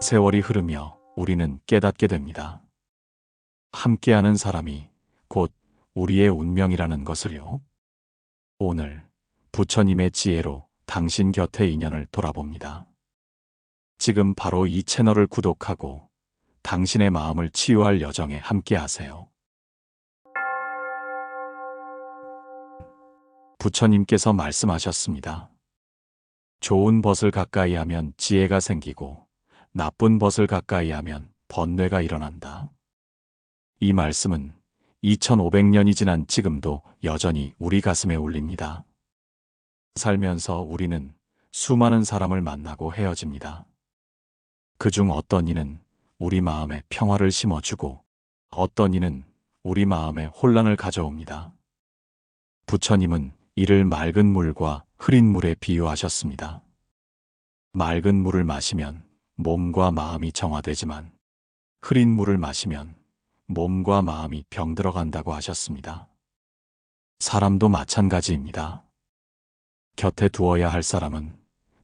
세월이 흐르며 우리는 깨닫게 됩니다. 함께하는 사람이 곧 우리의 운명이라는 것을요. 오늘 부처님의 지혜로 당신 곁의 인연을 돌아봅니다. 지금 바로 이 채널을 구독하고 당신의 마음을 치유할 여정에 함께하세요. 부처님께서 말씀하셨습니다. 좋은 벗을 가까이 하면 지혜가 생기고 나쁜 벗을 가까이 하면 번뇌가 일어난다. 이 말씀은 2500년이 지난 지금도 여전히 우리 가슴에 울립니다. 살면서 우리는 수많은 사람을 만나고 헤어집니다. 그중 어떤 이는 우리 마음에 평화를 심어주고 어떤 이는 우리 마음에 혼란을 가져옵니다. 부처님은 이를 맑은 물과 흐린 물에 비유하셨습니다. 맑은 물을 마시면 몸과 마음이 정화되지만 흐린 물을 마시면 몸과 마음이 병들어간다고 하셨습니다. 사람도 마찬가지입니다. 곁에 두어야 할 사람은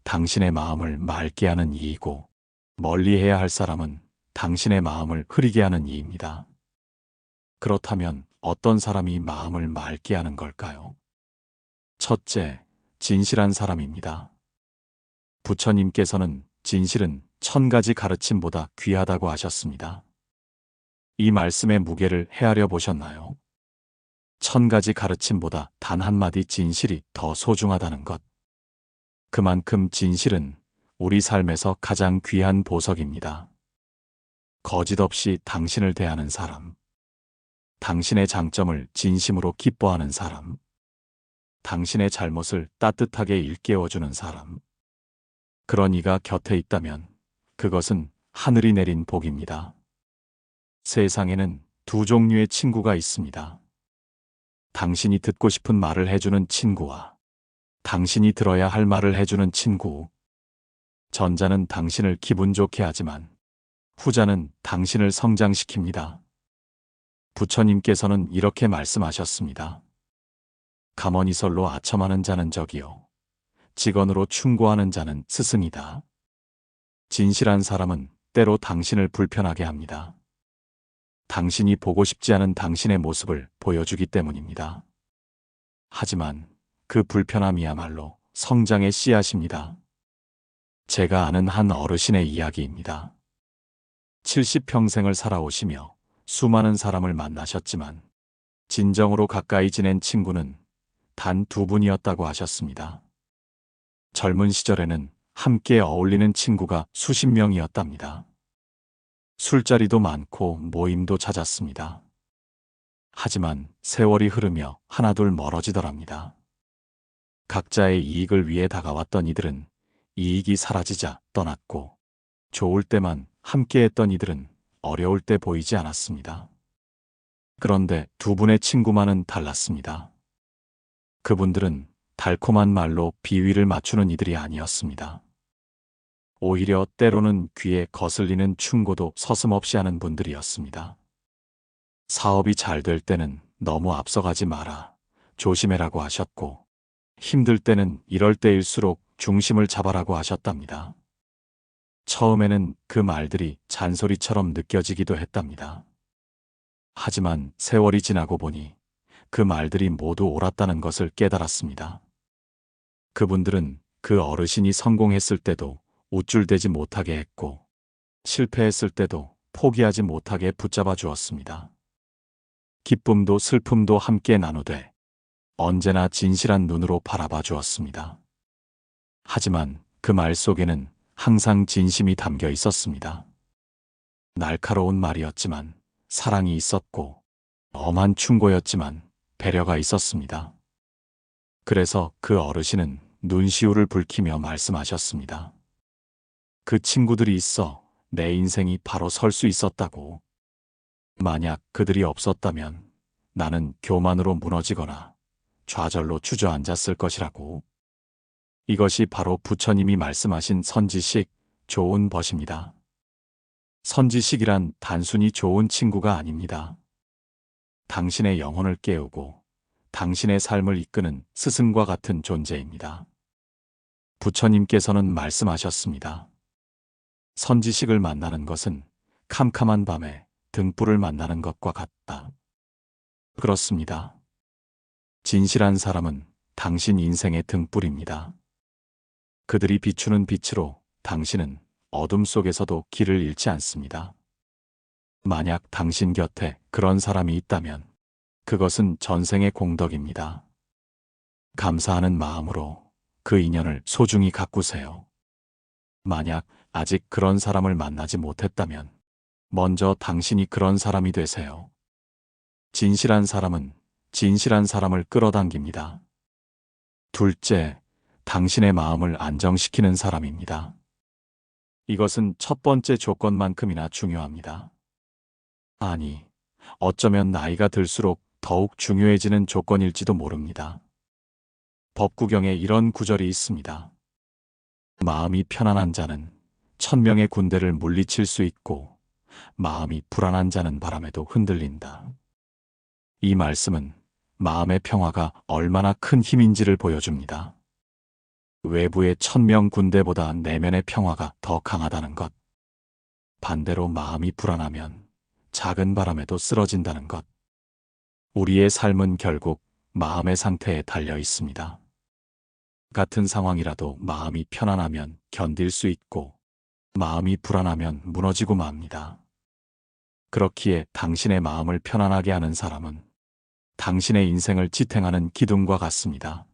당신의 마음을 맑게 하는 이이고 멀리해야 할 사람은 당신의 마음을 흐리게 하는 이입니다. 그렇다면 어떤 사람이 마음을 맑게 하는 걸까요? 첫째, 진실한 사람입니다. 부처님께서는 진실은 1000가지 가르침보다 귀하다고 하셨습니다. 이 말씀의 무게를 헤아려 보셨나요? 1000가지 가르침보다 단 한마디 진실이 더 소중하다는 것. 그만큼 진실은 우리 삶에서 가장 귀한 보석입니다. 거짓 없이 당신을 대하는 사람, 당신의 장점을 진심으로 기뻐하는 사람, 당신의 잘못을 따뜻하게 일깨워주는 사람. 그런 이가 곁에 있다면 그것은 하늘이 내린 복입니다. 세상에는 두 종류의 친구가 있습니다. 당신이 듣고 싶은 말을 해주는 친구와 당신이 들어야 할 말을 해주는 친구. 전자는 당신을 기분 좋게 하지만 후자는 당신을 성장시킵니다. 부처님께서는 이렇게 말씀하셨습니다. 가머니설로 아첨하는 자는 적이요 직언으로 충고하는 자는 스승이다. 진실한 사람은 때로 당신을 불편하게 합니다. 당신이 보고 싶지 않은 당신의 모습을 보여주기 때문입니다. 하지만 그 불편함이야말로 성장의 씨앗입니다. 제가 아는 한 어르신의 이야기입니다. 70평생을 살아오시며 수많은 사람을 만나셨지만 진정으로 가까이 지낸 친구는 단 2분이었다고 하셨습니다. 젊은 시절에는 함께 어울리는 친구가 수십 명이었답니다. 술자리도 많고 모임도 잦았습니다. 하지만 세월이 흐르며 하나둘 멀어지더랍니다. 각자의 이익을 위해 다가왔던 이들은 이익이 사라지자 떠났고 좋을 때만 함께했던 이들은 어려울 때 보이지 않았습니다. 그런데 2분의 친구만은 달랐습니다. 그분들은 달콤한 말로 비위를 맞추는 이들이 아니었습니다. 오히려 때로는 귀에 거슬리는 충고도 서슴없이 하는 분들이었습니다. 사업이 잘 될 때는 너무 앞서가지 마라, 조심해라고 하셨고 힘들 때는 이럴 때일수록 중심을 잡아라고 하셨답니다. 처음에는 그 말들이 잔소리처럼 느껴지기도 했답니다. 하지만 세월이 지나고 보니 그 말들이 모두 옳았다는 것을 깨달았습니다. 그분들은 그 어르신이 성공했을 때도 우쭐대지 못하게 했고 실패했을 때도 포기하지 못하게 붙잡아 주었습니다. 기쁨도 슬픔도 함께 나누되 언제나 진실한 눈으로 바라봐 주었습니다. 하지만 그 말 속에는 항상 진심이 담겨 있었습니다. 날카로운 말이었지만 사랑이 있었고 엄한 충고였지만 배려가 있었습니다. 그래서 그 어르신은 눈시울을 붉히며 말씀하셨습니다. 그 친구들이 있어 내 인생이 바로 설 수 있었다고. 만약 그들이 없었다면 나는 교만으로 무너지거나 좌절로 주저앉았을 것이라고. 이것이 바로 부처님이 말씀하신 선지식, 좋은 벗입니다. 선지식이란 단순히 좋은 친구가 아닙니다. 당신의 영혼을 깨우고 당신의 삶을 이끄는 스승과 같은 존재입니다. 부처님께서는 말씀하셨습니다. 선지식을 만나는 것은 캄캄한 밤에 등불을 만나는 것과 같다. 그렇습니다. 진실한 사람은 당신 인생의 등불입니다. 그들이 비추는 빛으로 당신은 어둠 속에서도 길을 잃지 않습니다. 만약 당신 곁에 그런 사람이 있다면 그것은 전생의 공덕입니다. 감사하는 마음으로 그 인연을 소중히 가꾸세요. 만약 아직 그런 사람을 만나지 못했다면 먼저 당신이 그런 사람이 되세요. 진실한 사람은 진실한 사람을 끌어당깁니다. 둘째, 당신의 마음을 안정시키는 사람입니다. 이것은 첫 번째 조건만큼이나 중요합니다. 아니, 어쩌면 나이가 들수록 더욱 중요해지는 조건일지도 모릅니다. 법구경에 이런 구절이 있습니다. 마음이 편안한 자는 1000명의 군대를 물리칠 수 있고 마음이 불안한 자는 바람에도 흔들린다. 이 말씀은 마음의 평화가 얼마나 큰 힘인지를 보여줍니다. 외부의 1000명 군대보다 내면의 평화가 더 강하다는 것. 반대로 마음이 불안하면 작은 바람에도 쓰러진다는 것. 우리의 삶은 결국 마음의 상태에 달려 있습니다. 같은 상황이라도 마음이 편안하면 견딜 수 있고 마음이 불안하면 무너지고 맙니다. 그렇기에 당신의 마음을 편안하게 하는 사람은 당신의 인생을 지탱하는 기둥과 같습니다.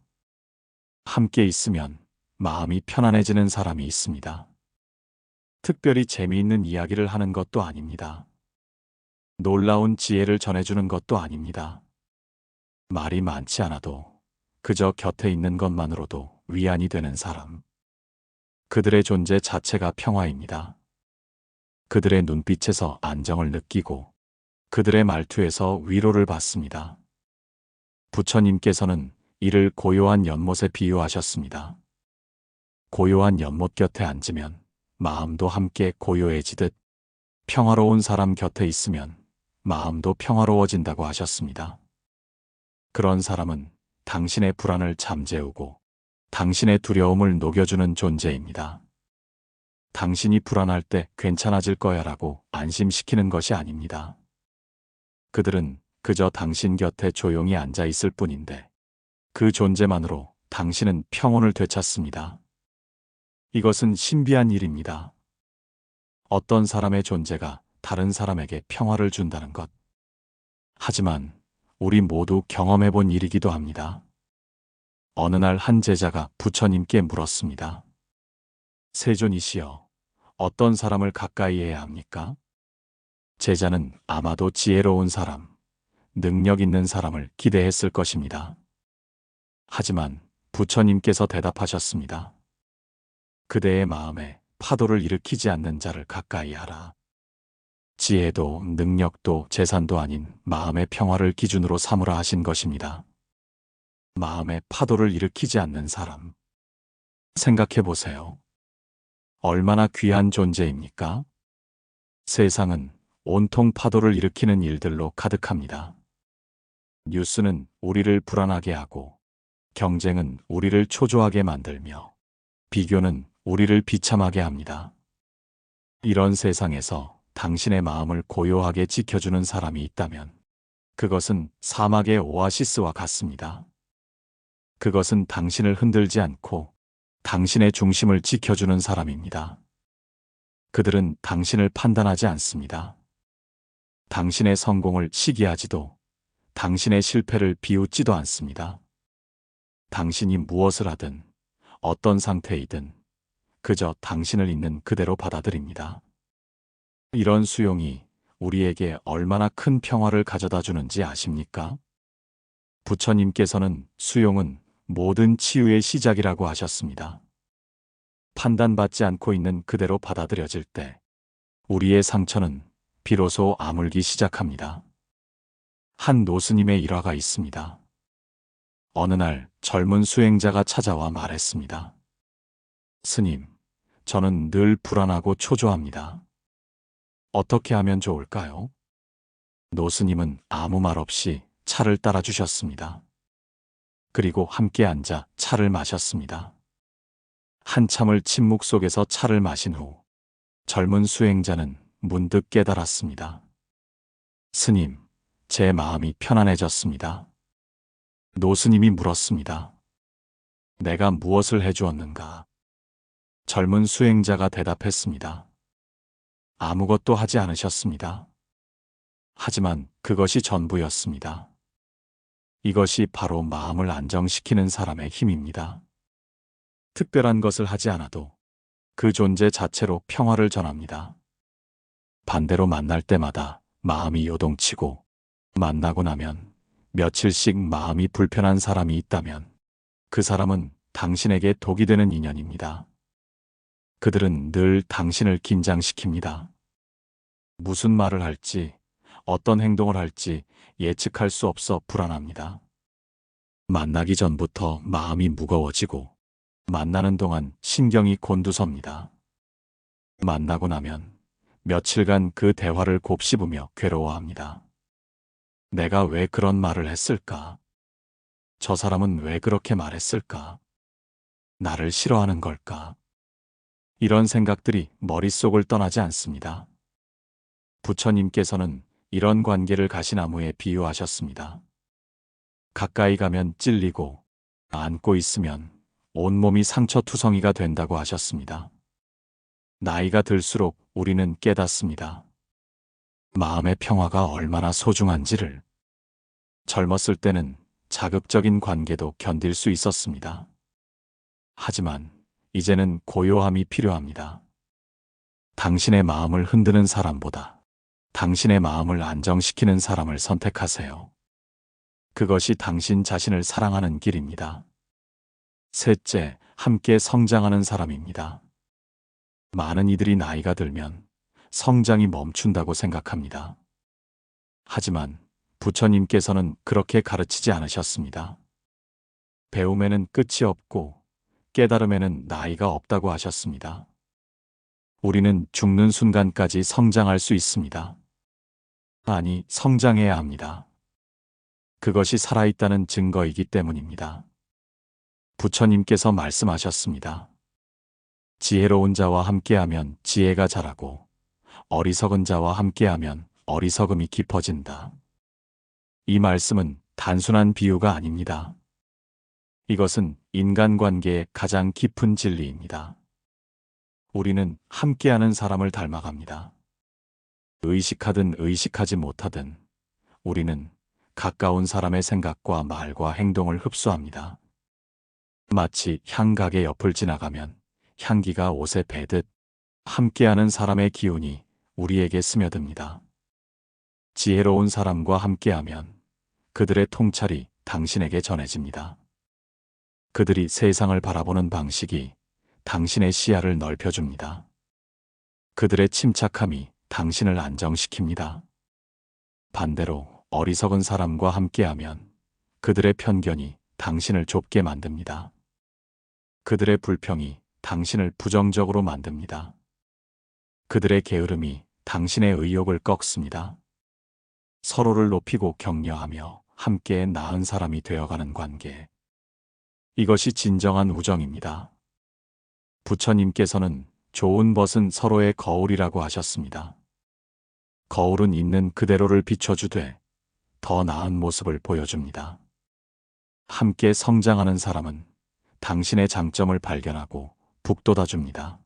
함께 있으면 마음이 편안해지는 사람이 있습니다. 특별히 재미있는 이야기를 하는 것도 아닙니다. 놀라운 지혜를 전해주는 것도 아닙니다. 말이 많지 않아도 그저 곁에 있는 것만으로도 위안이 되는 사람. 그들의 존재 자체가 평화입니다. 그들의 눈빛에서 안정을 느끼고 그들의 말투에서 위로를 받습니다. 부처님께서는 이를 고요한 연못에 비유하셨습니다. 고요한 연못 곁에 앉으면 마음도 함께 고요해지듯 평화로운 사람 곁에 있으면 마음도 평화로워진다고 하셨습니다. 그런 사람은 당신의 불안을 잠재우고 당신의 두려움을 녹여주는 존재입니다. 당신이 불안할 때 괜찮아질 거야라고 안심시키는 것이 아닙니다. 그들은 그저 당신 곁에 조용히 앉아 있을 뿐인데 그 존재만으로 당신은 평온을 되찾습니다. 이것은 신비한 일입니다. 어떤 사람의 존재가 다른 사람에게 평화를 준다는 것. 하지만 우리 모두 경험해 본 일이기도 합니다. 어느 날 한 제자가 부처님께 물었습니다. 세존이시여, 어떤 사람을 가까이 해야 합니까? 제자는 아마도 지혜로운 사람, 능력 있는 사람을 기대했을 것입니다. 하지만 부처님께서 대답하셨습니다. 그대의 마음에 파도를 일으키지 않는 자를 가까이 하라. 지혜도 능력도 재산도 아닌 마음의 평화를 기준으로 삼으라 하신 것입니다. 마음에 파도를 일으키지 않는 사람. 생각해 보세요. 얼마나 귀한 존재입니까? 세상은 온통 파도를 일으키는 일들로 가득합니다. 뉴스는 우리를 불안하게 하고, 경쟁은 우리를 초조하게 만들며, 비교는 우리를 비참하게 합니다. 이런 세상에서 당신의 마음을 고요하게 지켜주는 사람이 있다면, 그것은 사막의 오아시스와 같습니다. 그것은 당신을 흔들지 않고 당신의 중심을 지켜주는 사람입니다. 그들은 당신을 판단하지 않습니다. 당신의 성공을 시기하지도 당신의 실패를 비웃지도 않습니다. 당신이 무엇을 하든 어떤 상태이든 그저 당신을 있는 그대로 받아들입니다. 이런 수용이 우리에게 얼마나 큰 평화를 가져다 주는지 아십니까? 부처님께서는 수용은 모든 치유의 시작이라고 하셨습니다. 판단받지 않고 있는 그대로 받아들여질 때 우리의 상처는 비로소 아물기 시작합니다. 한 노스님의 일화가 있습니다. 어느 날 젊은 수행자가 찾아와 말했습니다. 스님, 저는 늘 불안하고 초조합니다. 어떻게 하면 좋을까요? 노스님은 아무 말 없이 차를 따라주셨습니다. 그리고 함께 앉아 차를 마셨습니다. 한참을 침묵 속에서 차를 마신 후 젊은 수행자는 문득 깨달았습니다. 스님, 제 마음이 편안해졌습니다. 노스님이 물었습니다. 내가 무엇을 해주었는가? 젊은 수행자가 대답했습니다. 아무것도 하지 않으셨습니다. 하지만 그것이 전부였습니다. 이것이 바로 마음을 안정시키는 사람의 힘입니다. 특별한 것을 하지 않아도 그 존재 자체로 평화를 전합니다. 반대로 만날 때마다 마음이 요동치고 만나고 나면 며칠씩 마음이 불편한 사람이 있다면 그 사람은 당신에게 독이 되는 인연입니다. 그들은 늘 당신을 긴장시킵니다. 무슨 말을 할지, 어떤 행동을 할지 예측할 수 없어 불안합니다. 만나기 전부터 마음이 무거워지고 만나는 동안 신경이 곤두섭니다. 만나고 나면 며칠간 그 대화를 곱씹으며 괴로워합니다. 내가 왜 그런 말을 했을까? 저 사람은 왜 그렇게 말했을까? 나를 싫어하는 걸까? 이런 생각들이 머릿속을 떠나지 않습니다. 부처님께서는 이런 관계를 가시나무에 비유하셨습니다. 가까이 가면 찔리고 안고 있으면 온몸이 상처투성이가 된다고 하셨습니다. 나이가 들수록 우리는 깨닫습니다. 마음의 평화가 얼마나 소중한지를. 젊었을 때는 자극적인 관계도 견딜 수 있었습니다. 하지만 이제는 고요함이 필요합니다. 당신의 마음을 흔드는 사람보다 당신의 마음을 안정시키는 사람을 선택하세요. 그것이 당신 자신을 사랑하는 길입니다. 셋째, 함께 성장하는 사람입니다. 많은 이들이 나이가 들면 성장이 멈춘다고 생각합니다. 하지만 부처님께서는 그렇게 가르치지 않으셨습니다. 배움에는 끝이 없고 깨달음에는 나이가 없다고 하셨습니다. 우리는 죽는 순간까지 성장할 수 있습니다. 아니, 성장해야 합니다. 그것이 살아있다는 증거이기 때문입니다. 부처님께서 말씀하셨습니다. 지혜로운 자와 함께하면 지혜가 자라고 어리석은 자와 함께하면 어리석음이 깊어진다. 이 말씀은 단순한 비유가 아닙니다. 이것은 인간관계의 가장 깊은 진리입니다. 우리는 함께하는 사람을 닮아갑니다. 의식하든 의식하지 못하든 우리는 가까운 사람의 생각과 말과 행동을 흡수합니다. 마치 향각의 옆을 지나가면 향기가 옷에 배듯 함께하는 사람의 기운이 우리에게 스며듭니다. 지혜로운 사람과 함께하면 그들의 통찰이 당신에게 전해집니다. 그들이 세상을 바라보는 방식이 당신의 시야를 넓혀줍니다. 그들의 침착함이 당신을 안정시킵니다. 반대로 어리석은 사람과 함께하면 그들의 편견이 당신을 좁게 만듭니다. 그들의 불평이 당신을 부정적으로 만듭니다. 그들의 게으름이 당신의 의욕을 꺾습니다. 서로를 높이고 격려하며 함께 나은 사람이 되어가는 관계. 이것이 진정한 우정입니다. 부처님께서는 좋은 벗은 서로의 거울이라고 하셨습니다. 거울은 있는 그대로를 비춰주되 더 나은 모습을 보여줍니다. 함께 성장하는 사람은 당신의 장점을 발견하고 북돋아줍니다.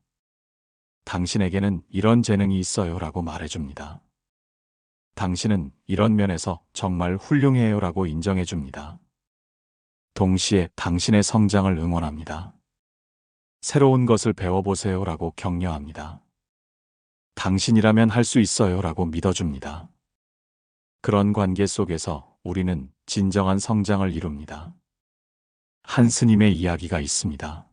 당신에게는 이런 재능이 있어요 라고 말해줍니다. 당신은 이런 면에서 정말 훌륭해요 라고 인정해줍니다. 동시에 당신의 성장을 응원합니다. 새로운 것을 배워보세요 라고 격려합니다. 당신이라면 할 수 있어요 라고 믿어줍니다. 그런 관계 속에서 우리는 진정한 성장을 이룹니다. 한 스님의 이야기가 있습니다.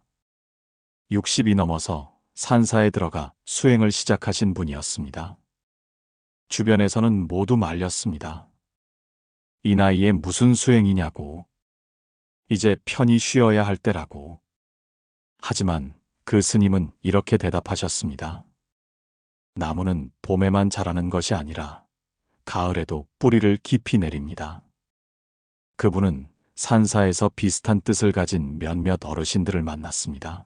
60이 넘어서 산사에 들어가 수행을 시작하신 분이었습니다. 주변에서는 모두 말렸습니다. 이 나이에 무슨 수행이냐고. 이제 편히 쉬어야 할 때라고. 하지만 그 스님은 이렇게 대답하셨습니다. 나무는 봄에만 자라는 것이 아니라 가을에도 뿌리를 깊이 내립니다. 그분은 산사에서 비슷한 뜻을 가진 몇몇 어르신들을 만났습니다.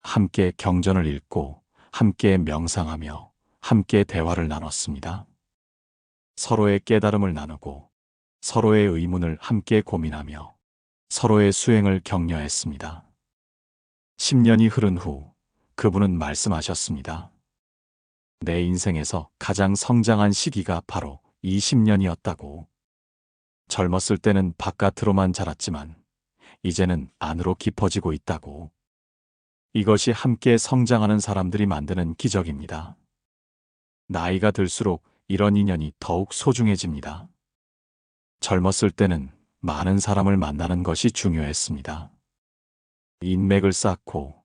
함께 경전을 읽고 함께 명상하며 함께 대화를 나눴습니다. 서로의 깨달음을 나누고 서로의 의문을 함께 고민하며 서로의 수행을 격려했습니다. 10년이 흐른 후 그분은 말씀하셨습니다. 내 인생에서 가장 성장한 시기가 바로 20년이었다고. 젊었을 때는 바깥으로만 자랐지만 이제는 안으로 깊어지고 있다고. 이것이 함께 성장하는 사람들이 만드는 기적입니다. 나이가 들수록 이런 인연이 더욱 소중해집니다. 젊었을 때는 많은 사람을 만나는 것이 중요했습니다. 인맥을 쌓고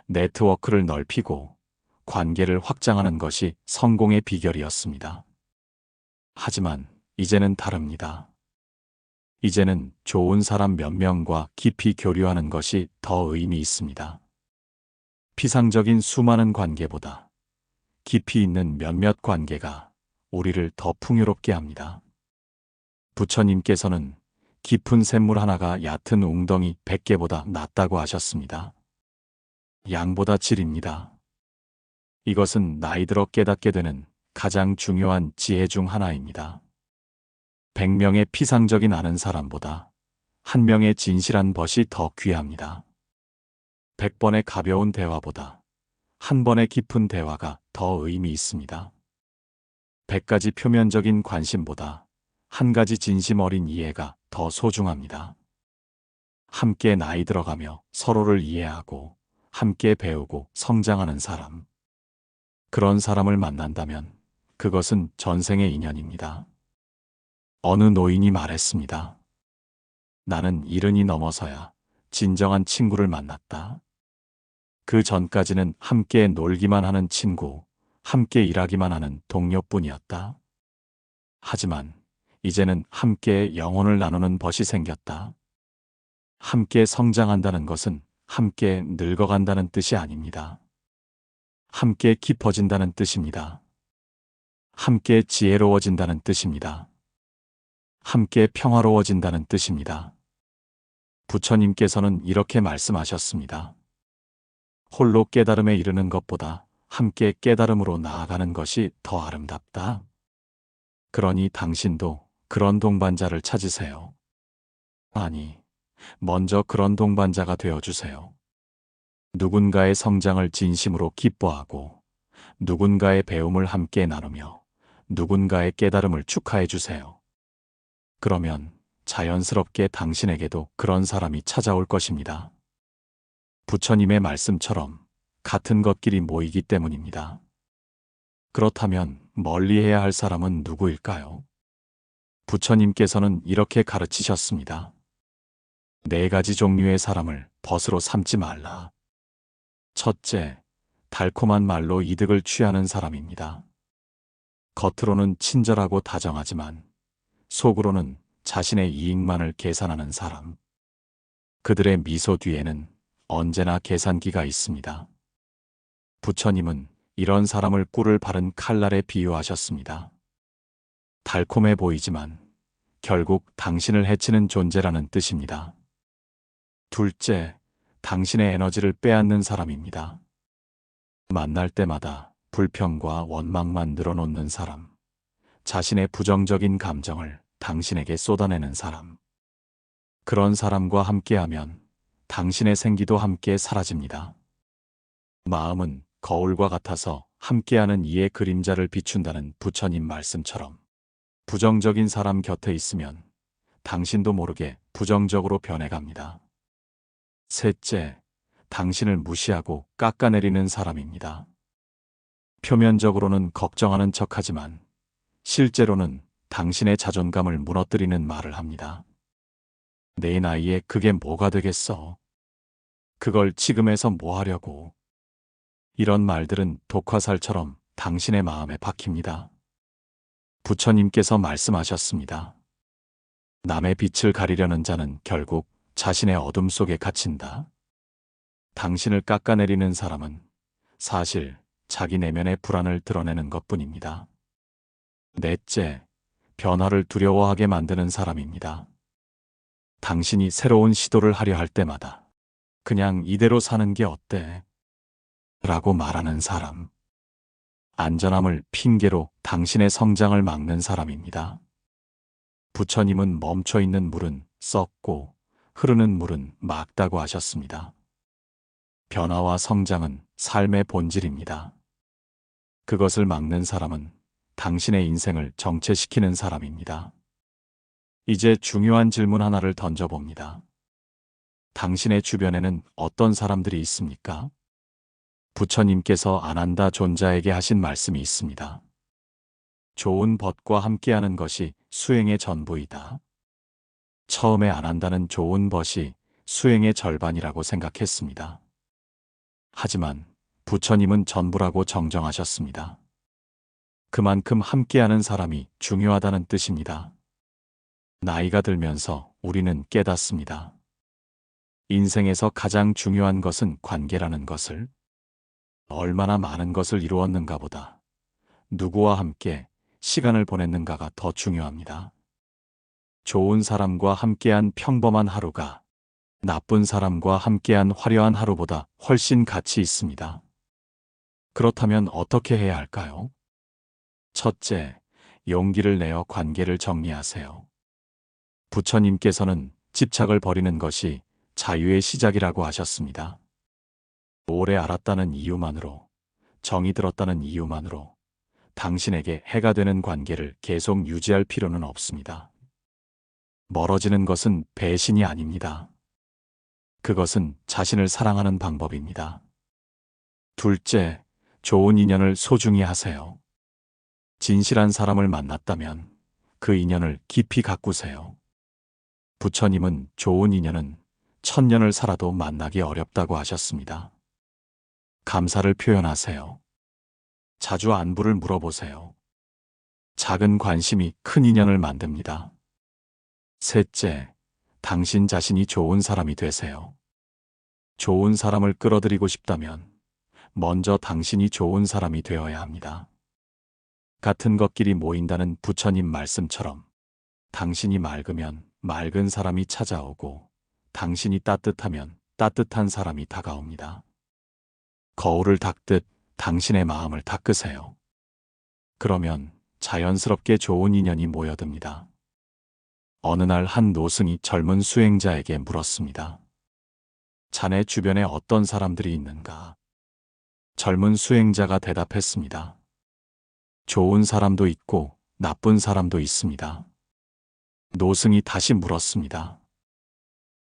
네트워크를 넓히고 관계를 확장하는 것이 성공의 비결이었습니다. 하지만 이제는 다릅니다. 이제는 좋은 사람 몇 명과 깊이 교류하는 것이 더 의미 있습니다. 피상적인 수많은 관계보다 깊이 있는 몇몇 관계가 우리를 더 풍요롭게 합니다. 부처님께서는 깊은 샘물 하나가 얕은 웅덩이 100개보다 낫다고 하셨습니다. 양보다 질입니다. 이것은 나이 들어 깨닫게 되는 가장 중요한 지혜 중 하나입니다. 100명의 피상적인 아는 사람보다 1명의 진실한 벗이 더 귀합니다. 100번의 가벼운 대화보다 1번의 깊은 대화가 더 의미 있습니다. 100가지 표면적인 관심보다 1가지 진심 어린 이해가 더 소중합니다. 함께 나이 들어가며 서로를 이해하고 함께 배우고 성장하는 사람. 그런 사람을 만난다면 그것은 전생의 인연입니다. 어느 노인이 말했습니다. 나는 70이 넘어서야 진정한 친구를 만났다. 그 전까지는 함께 놀기만 하는 친구, 함께 일하기만 하는 동료뿐이었다. 하지만 이제는 함께 영혼을 나누는 벗이 생겼다. 함께 성장한다는 것은 함께 늙어간다는 뜻이 아닙니다. 함께 깊어진다는 뜻입니다. 함께 지혜로워진다는 뜻입니다. 함께 평화로워진다는 뜻입니다. 부처님께서는 이렇게 말씀하셨습니다. 홀로 깨달음에 이르는 것보다 함께 깨달음으로 나아가는 것이 더 아름답다. 그러니 당신도 그런 동반자를 찾으세요. 아니, 먼저 그런 동반자가 되어주세요. 누군가의 성장을 진심으로 기뻐하고 누군가의 배움을 함께 나누며 누군가의 깨달음을 축하해 주세요. 그러면 자연스럽게 당신에게도 그런 사람이 찾아올 것입니다. 부처님의 말씀처럼 같은 것끼리 모이기 때문입니다. 그렇다면 멀리해야 할 사람은 누구일까요? 부처님께서는 이렇게 가르치셨습니다. 4가지 종류의 사람을 벗으로 삼지 말라. 첫째, 달콤한 말로 이득을 취하는 사람입니다. 겉으로는 친절하고 다정하지만 속으로는 자신의 이익만을 계산하는 사람. 그들의 미소 뒤에는 언제나 계산기가 있습니다. 부처님은 이런 사람을 꿀을 바른 칼날에 비유하셨습니다. 달콤해 보이지만 결국 당신을 해치는 존재라는 뜻입니다. 둘째, 당신의 에너지를 빼앗는 사람입니다. 만날 때마다 불평과 원망만 늘어놓는 사람, 자신의 부정적인 감정을 당신에게 쏟아내는 사람. 그런 사람과 함께하면 당신의 생기도 함께 사라집니다. 마음은 거울과 같아서 함께하는 이의 그림자를 비춘다는 부처님 말씀처럼 부정적인 사람 곁에 있으면 당신도 모르게 부정적으로 변해갑니다. 셋째, 당신을 무시하고 깎아내리는 사람입니다. 표면적으로는 걱정하는 척하지만 실제로는 당신의 자존감을 무너뜨리는 말을 합니다. 내 나이에 그게 뭐가 되겠어? 그걸 지금에서 뭐 하려고? 이런 말들은 독화살처럼 당신의 마음에 박힙니다. 부처님께서 말씀하셨습니다. 남의 빛을 가리려는 자는 결국 자신의 어둠 속에 갇힌다. 당신을 깎아내리는 사람은 사실 자기 내면의 불안을 드러내는 것뿐입니다. 넷째, 변화를 두려워하게 만드는 사람입니다. 당신이 새로운 시도를 하려 할 때마다 그냥 이대로 사는 게 어때? 라고 말하는 사람. 안전함을 핑계로 당신의 성장을 막는 사람입니다. 부처님은 멈춰 있는 물은 썩고 흐르는 물은 맑다고 하셨습니다. 변화와 성장은 삶의 본질입니다. 그것을 막는 사람은 당신의 인생을 정체시키는 사람입니다. 이제 중요한 질문 하나를 던져봅니다. 당신의 주변에는 어떤 사람들이 있습니까? 부처님께서 아난다 존자에게 하신 말씀이 있습니다. 좋은 벗과 함께하는 것이 수행의 전부이다. 처음에 아난다는 좋은 벗이 수행의 절반이라고 생각했습니다. 하지만 부처님은 전부라고 정정하셨습니다. 그만큼 함께하는 사람이 중요하다는 뜻입니다. 나이가 들면서 우리는 깨닫습니다. 인생에서 가장 중요한 것은 관계라는 것을, 얼마나 많은 것을 이루었는가 보다 누구와 함께 시간을 보냈는가가 더 중요합니다. 좋은 사람과 함께한 평범한 하루가 나쁜 사람과 함께한 화려한 하루보다 훨씬 가치 있습니다. 그렇다면 어떻게 해야 할까요? 첫째, 용기를 내어 관계를 정리하세요. 부처님께서는 집착을 버리는 것이 자유의 시작이라고 하셨습니다. 오래 알았다는 이유만으로, 정이 들었다는 이유만으로 당신에게 해가 되는 관계를 계속 유지할 필요는 없습니다. 멀어지는 것은 배신이 아닙니다. 그것은 자신을 사랑하는 방법입니다. 둘째, 좋은 인연을 소중히 하세요. 진실한 사람을 만났다면 그 인연을 깊이 가꾸세요. 부처님은 좋은 인연은 천년을 살아도 만나기 어렵다고 하셨습니다. 감사를 표현하세요. 자주 안부를 물어보세요. 작은 관심이 큰 인연을 만듭니다. 셋째, 당신 자신이 좋은 사람이 되세요. 좋은 사람을 끌어들이고 싶다면 먼저 당신이 좋은 사람이 되어야 합니다. 같은 것끼리 모인다는 부처님 말씀처럼 당신이 맑으면 맑은 사람이 찾아오고 당신이 따뜻하면 따뜻한 사람이 다가옵니다. 거울을 닦듯 당신의 마음을 닦으세요. 그러면 자연스럽게 좋은 인연이 모여듭니다. 어느 날 한 노승이 젊은 수행자에게 물었습니다. 자네 주변에 어떤 사람들이 있는가? 젊은 수행자가 대답했습니다. 좋은 사람도 있고 나쁜 사람도 있습니다. 노승이 다시 물었습니다.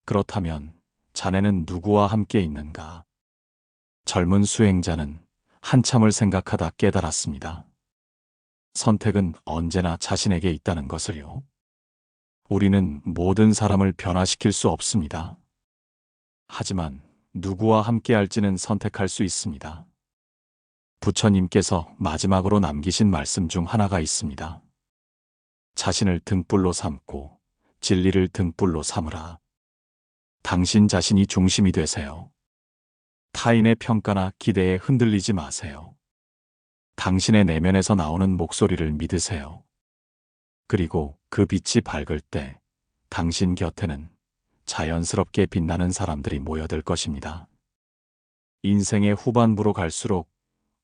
그렇다면 자네는 누구와 함께 있는가? 젊은 수행자는 한참을 생각하다 깨달았습니다. 선택은 언제나 자신에게 있다는 것을요. 우리는 모든 사람을 변화시킬 수 없습니다. 하지만 누구와 함께 할지는 선택할 수 있습니다. 부처님께서 마지막으로 남기신 말씀 중 하나가 있습니다. 자신을 등불로 삼고 진리를 등불로 삼으라. 당신 자신이 중심이 되세요. 타인의 평가나 기대에 흔들리지 마세요. 당신의 내면에서 나오는 목소리를 믿으세요. 그리고 그 빛이 밝을 때 당신 곁에는 자연스럽게 빛나는 사람들이 모여들 것입니다. 인생의 후반부로 갈수록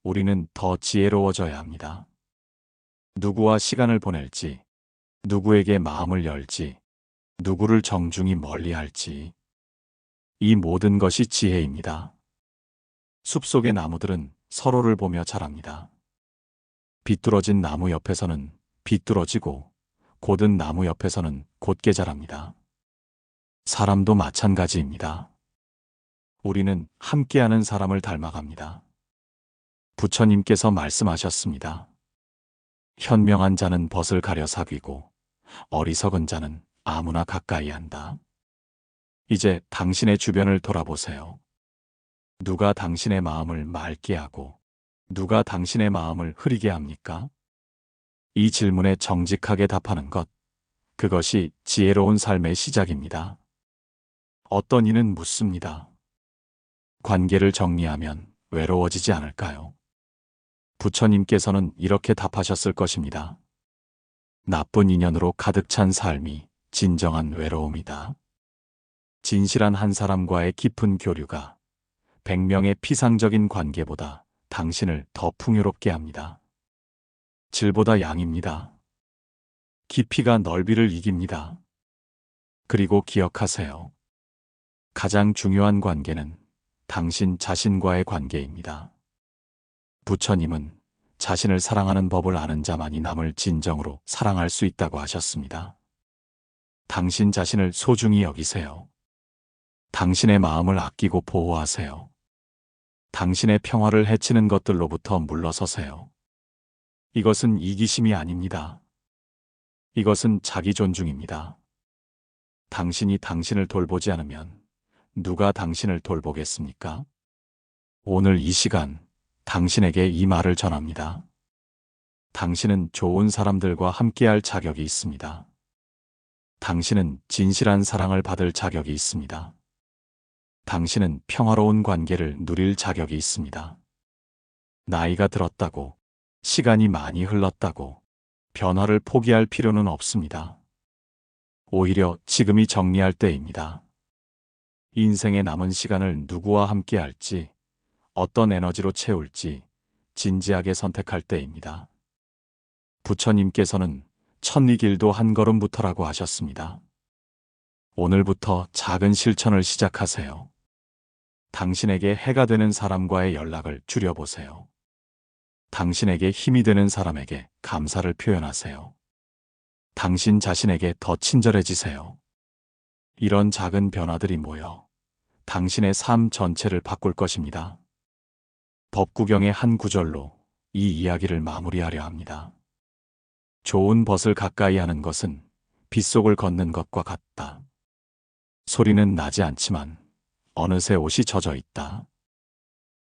우리는 더 지혜로워져야 합니다. 누구와 시간을 보낼지, 누구에게 마음을 열지, 누구를 정중히 멀리할지, 이 모든 것이 지혜입니다. 숲속의 나무들은 서로를 보며 자랍니다. 비뚤어진 나무 옆에서는 비뚤어지고 곧은 나무 옆에서는 곧게 자랍니다. 사람도 마찬가지입니다. 우리는 함께하는 사람을 닮아갑니다. 부처님께서 말씀하셨습니다. 현명한 자는 벗을 가려 사귀고 어리석은 자는 아무나 가까이 한다. 이제 당신의 주변을 돌아보세요. 누가 당신의 마음을 맑게 하고 누가 당신의 마음을 흐리게 합니까? 이 질문에 정직하게 답하는 것, 그것이 지혜로운 삶의 시작입니다. 어떤 이는 묻습니다. 관계를 정리하면 외로워지지 않을까요? 부처님께서는 이렇게 답하셨을 것입니다. 나쁜 인연으로 가득 찬 삶이 진정한 외로움이다. 진실한 한 사람과의 깊은 교류가 100명의 피상적인 관계보다 당신을 더 풍요롭게 합니다. 질보다 양입니다. 깊이가 넓이를 이깁니다. 그리고 기억하세요. 가장 중요한 관계는 당신 자신과의 관계입니다. 부처님은 자신을 사랑하는 법을 아는 자만이 남을 진정으로 사랑할 수 있다고 하셨습니다. 당신 자신을 소중히 여기세요. 당신의 마음을 아끼고 보호하세요. 당신의 평화를 해치는 것들로부터 물러서세요. 이것은 이기심이 아닙니다. 이것은 자기 존중입니다. 당신이 당신을 돌보지 않으면 누가 당신을 돌보겠습니까? 오늘 이 시간 당신에게 이 말을 전합니다. 당신은 좋은 사람들과 함께할 자격이 있습니다. 당신은 진실한 사랑을 받을 자격이 있습니다. 당신은 평화로운 관계를 누릴 자격이 있습니다. 나이가 들었다고, 시간이 많이 흘렀다고 변화를 포기할 필요는 없습니다. 오히려 지금이 정리할 때입니다. 인생의 남은 시간을 누구와 함께 할지, 어떤 에너지로 채울지 진지하게 선택할 때입니다. 부처님께서는 천리길도 한 걸음부터라고 하셨습니다. 오늘부터 작은 실천을 시작하세요. 당신에게 해가 되는 사람과의 연락을 줄여보세요. 당신에게 힘이 되는 사람에게 감사를 표현하세요. 당신 자신에게 더 친절해지세요. 이런 작은 변화들이 모여 당신의 삶 전체를 바꿀 것입니다. 법구경의 한 구절로 이 이야기를 마무리하려 합니다. 좋은 벗을 가까이 하는 것은 빗속을 걷는 것과 같다. 소리는 나지 않지만 어느새 옷이 젖어 있다.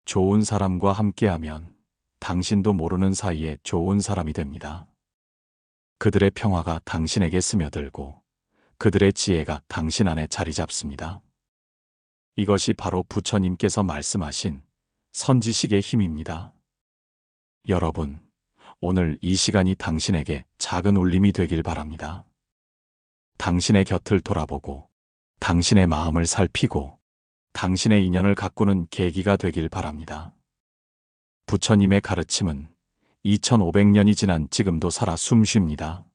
좋은 사람과 함께하면 당신도 모르는 사이에 좋은 사람이 됩니다. 그들의 평화가 당신에게 스며들고 그들의 지혜가 당신 안에 자리 잡습니다. 이것이 바로 부처님께서 말씀하신 선지식의 힘입니다. 여러분, 오늘 이 시간이 당신에게 작은 울림이 되길 바랍니다. 당신의 곁을 돌아보고 당신의 마음을 살피고 당신의 인연을 가꾸는 계기가 되길 바랍니다. 부처님의 가르침은 2500년이 지난 지금도 살아 숨쉽니다.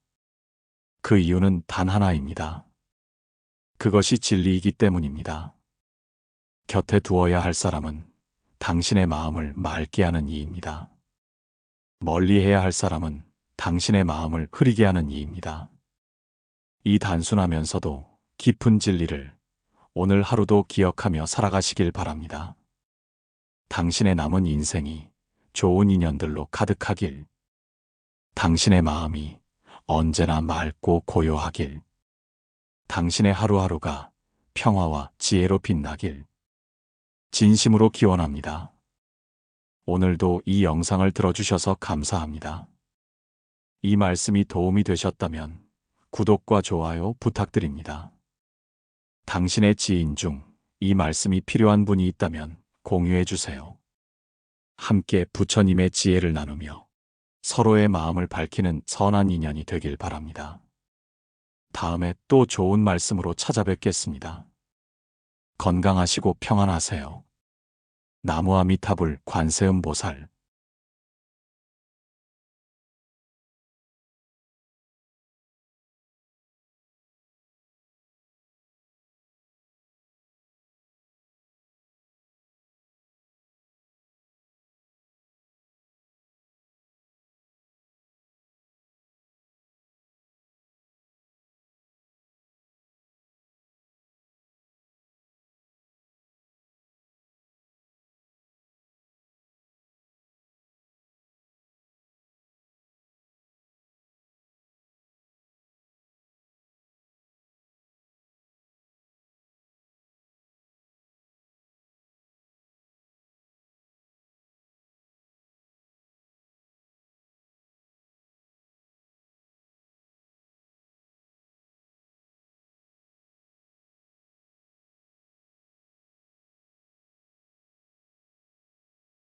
그 이유는 단 하나입니다. 그것이 진리이기 때문입니다. 곁에 두어야 할 사람은 당신의 마음을 맑게 하는 이입니다. 멀리해야 할 사람은 당신의 마음을 흐리게 하는 이입니다. 이 단순하면서도 깊은 진리를 오늘 하루도 기억하며 살아가시길 바랍니다. 당신의 남은 인생이 좋은 인연들로 가득하길, 당신의 마음이 언제나 맑고 고요하길, 당신의 하루하루가 평화와 지혜로 빛나길 진심으로 기원합니다. 오늘도 이 영상을 들어주셔서 감사합니다. 이 말씀이 도움이 되셨다면 구독과 좋아요 부탁드립니다. 당신의 지인 중 이 말씀이 필요한 분이 있다면 공유해 주세요. 함께 부처님의 지혜를 나누며 서로의 마음을 밝히는 선한 인연이 되길 바랍니다. 다음에 또 좋은 말씀으로 찾아뵙겠습니다. 건강하시고 평안하세요. 나무아미타불 관세음보살